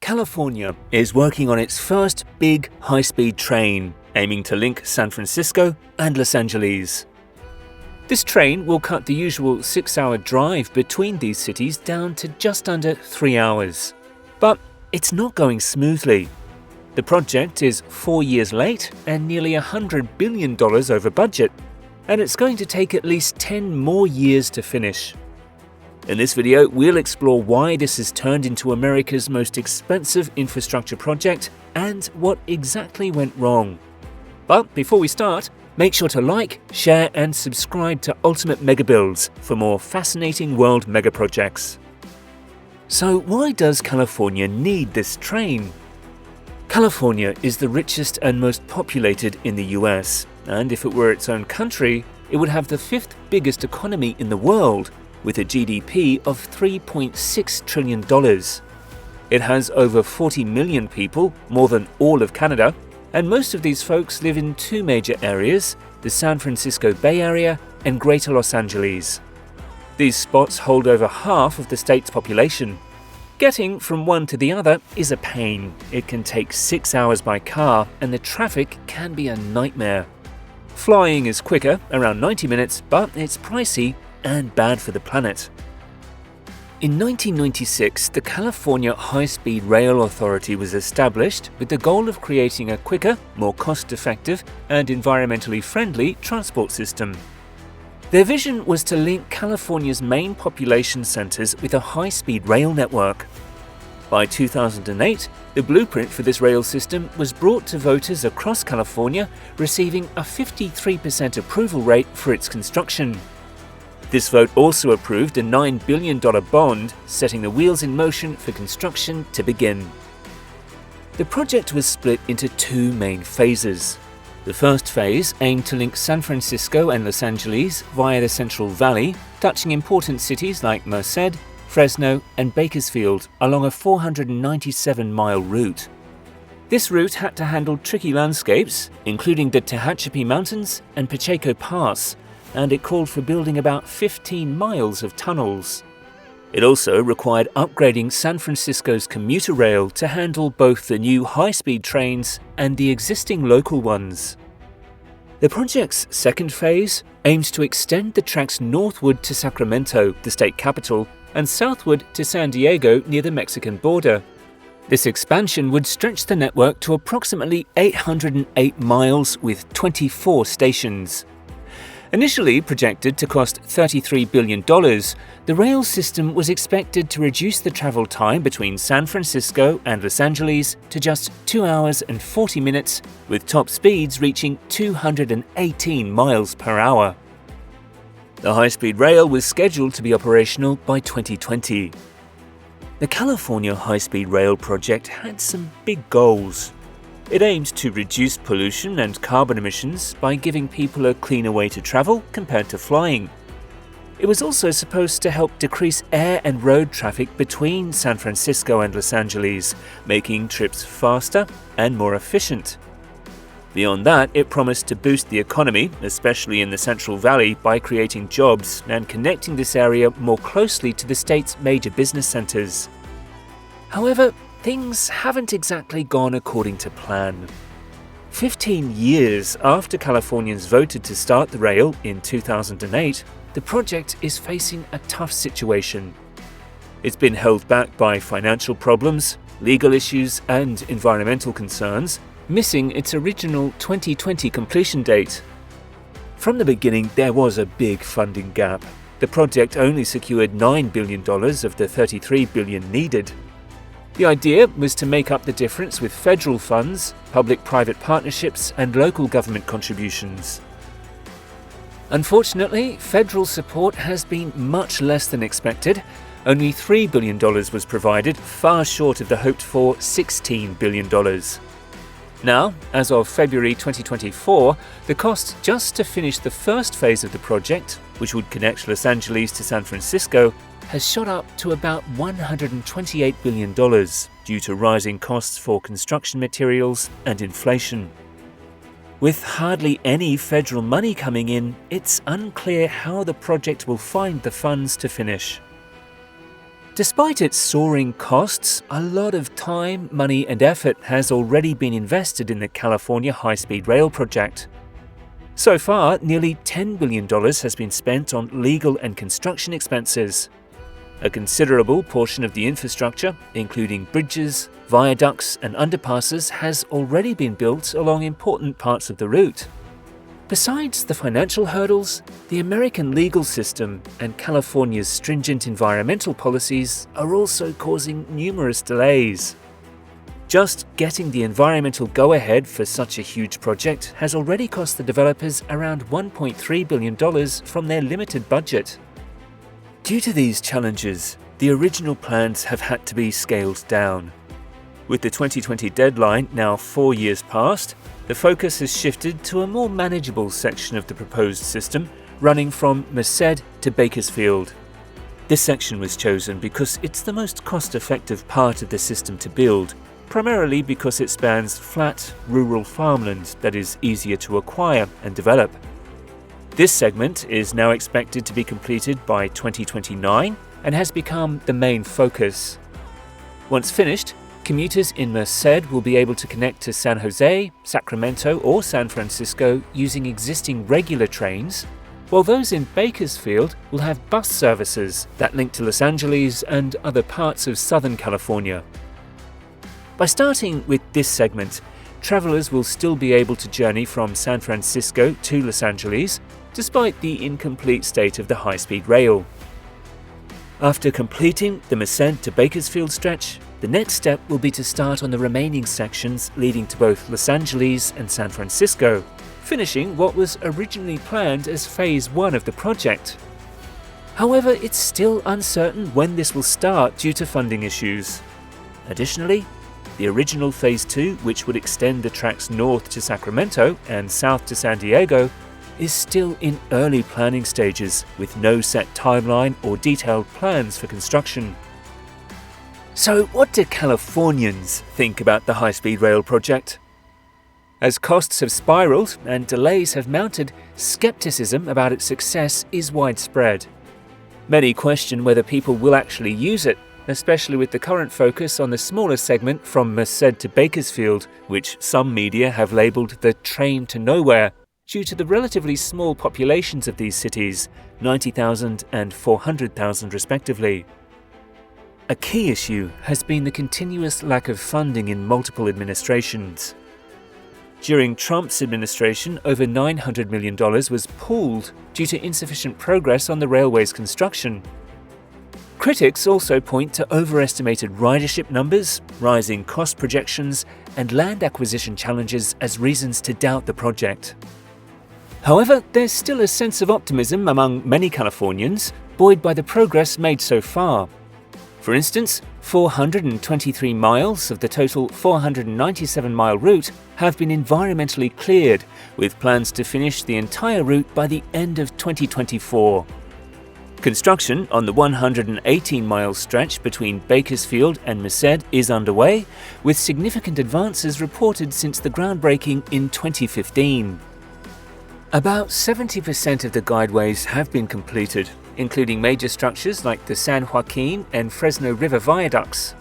California is working on its first big high-speed train, aiming to link San Francisco and Los Angeles. This train will cut the usual 6-hour drive between these cities down to just under 3 hours. But it's not going smoothly. The project is 4 years late and nearly $100 billion over budget, and it's going to take at least 10 more years to finish. In this video, we'll explore why this has turned into America's most expensive infrastructure project and what exactly went wrong. But before we start, make sure to like, share and subscribe to Ultimate Mega Builds for more fascinating world mega projects. So why does California need this train? California is the richest and most populated in the US, and if it were its own country, it would have the 5th biggest economy in the world, with a GDP of $3.6 trillion. It has over 40 million people, more than all of Canada, and most of these folks live in two major areas, the San Francisco Bay Area and Greater Los Angeles. These spots hold over half of the state's population. Getting from one to the other is a pain. It can take 6 hours by car, and the traffic can be a nightmare. Flying is quicker, around 90 minutes, but it's pricey and bad for the planet. In 1996, the California High-Speed Rail Authority was established with the goal of creating a quicker, more cost-effective, and environmentally friendly transport system. Their vision was to link California's main population centers with a high-speed rail network. By 2008, the blueprint for this rail system was brought to voters across California, receiving a 53% approval rate for its construction. This vote also approved a $9 billion bond, setting the wheels in motion for construction to begin. The project was split into two main phases. The first phase aimed to link San Francisco and Los Angeles via the Central Valley, touching important cities like Merced, Fresno, and Bakersfield along a 497-mile route. This route had to handle tricky landscapes, including the Tehachapi Mountains and Pacheco Pass, and it called for building about 15 miles of tunnels. It also required upgrading San Francisco's commuter rail to handle both the new high-speed trains and the existing local ones. The project's second phase aims to extend the tracks northward to Sacramento, the state capital, and southward to San Diego near the Mexican border. This expansion would stretch the network to approximately 808 miles with 24 stations. Initially projected to cost $33 billion, the rail system was expected to reduce the travel time between San Francisco and Los Angeles to just 2 hours and 40 minutes, with top speeds reaching 218 miles per hour. The high-speed rail was scheduled to be operational by 2020. The California High-Speed Rail project had some big goals. It aimed to reduce pollution and carbon emissions by giving people a cleaner way to travel compared to flying. It was also supposed to help decrease air and road traffic between San Francisco and Los Angeles, making trips faster and more efficient. Beyond that, it promised to boost the economy, especially in the Central Valley, by creating jobs and connecting this area more closely to the state's major business centers. However, things haven't exactly gone according to plan. 15 years after Californians voted to start the rail in 2008, the project is facing a tough situation. It's been held back by financial problems, legal issues, and environmental concerns, missing its original 2020 completion date. From the beginning, there was a big funding gap. The project only secured $9 billion of the $33 billion needed. The idea was to make up the difference with federal funds, public-private partnerships, and local government contributions. Unfortunately, federal support has been much less than expected. Only $3 billion was provided, far short of the hoped-for $16 billion. Now, as of February 2024, the cost just to finish the first phase of the project, which would connect Los Angeles to San Francisco, has shot up to about $128 billion due to rising costs for construction materials and inflation. With hardly any federal money coming in, it's unclear how the project will find the funds to finish. Despite its soaring costs, a lot of time, money and effort has already been invested in the California high-speed rail project. So far, nearly $10 billion has been spent on legal and construction expenses. A considerable portion of the infrastructure, including bridges, viaducts and underpasses, has already been built along important parts of the route. Besides the financial hurdles, the American legal system and California's stringent environmental policies are also causing numerous delays. Just getting the environmental go-ahead for such a huge project has already cost the developers around $1.3 billion from their limited budget. Due to these challenges, the original plans have had to be scaled down. With the 2020 deadline now 4 years past, the focus has shifted to a more manageable section of the proposed system, running from Merced to Bakersfield. This section was chosen because it's the most cost-effective part of the system to build, primarily because it spans flat, rural farmland that is easier to acquire and develop. This segment is now expected to be completed by 2029 and has become the main focus. Once finished, commuters in Merced will be able to connect to San Jose, Sacramento or San Francisco using existing regular trains, while those in Bakersfield will have bus services that link to Los Angeles and other parts of Southern California. By starting with this segment, travelers will still be able to journey from San Francisco to Los Angeles, despite the incomplete state of the high-speed rail. After completing the Merced to Bakersfield stretch, the next step will be to start on the remaining sections leading to both Los Angeles and San Francisco, finishing what was originally planned as Phase 1 of the project. However, it's still uncertain when this will start due to funding issues. Additionally, the original Phase 2, which would extend the tracks north to Sacramento and south to San Diego, is still in early planning stages with no set timeline or detailed plans for construction. So what do Californians think about the high-speed rail project? As costs have spiraled and delays have mounted, skepticism about its success is widespread. Many question whether people will actually use it, especially with the current focus on the smaller segment from Merced to Bakersfield, which some media have labelled the train to nowhere, due to the relatively small populations of these cities, 90,000 and 400,000 respectively. A key issue has been the continuous lack of funding in multiple administrations. During Trump's administration, over $900 million was pooled due to insufficient progress on the railway's construction. Critics also point to overestimated ridership numbers, rising cost projections, and land acquisition challenges as reasons to doubt the project. However, there's still a sense of optimism among many Californians, buoyed by the progress made so far. For instance, 423 miles of the total 497-mile route have been environmentally cleared, with plans to finish the entire route by the end of 2024. Construction on the 118-mile stretch between Bakersfield and Merced is underway, with significant advances reported since the groundbreaking in 2015. About 70% of the guideways have been completed, including major structures like the San Joaquin and Fresno River viaducts.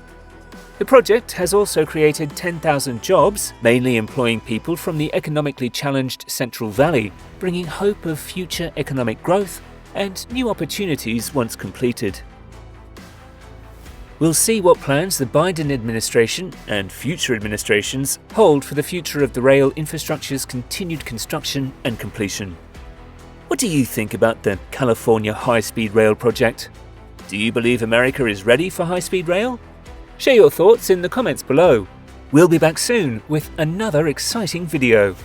The project has also created 10,000 jobs, mainly employing people from the economically challenged Central Valley, bringing hope of future economic growth and new opportunities once completed. We'll see what plans the Biden administration and future administrations hold for the future of the rail infrastructure's continued construction and completion. What do you think about the California high-speed rail project? Do you believe America is ready for high-speed rail? Share your thoughts in the comments below. We'll be back soon with another exciting video.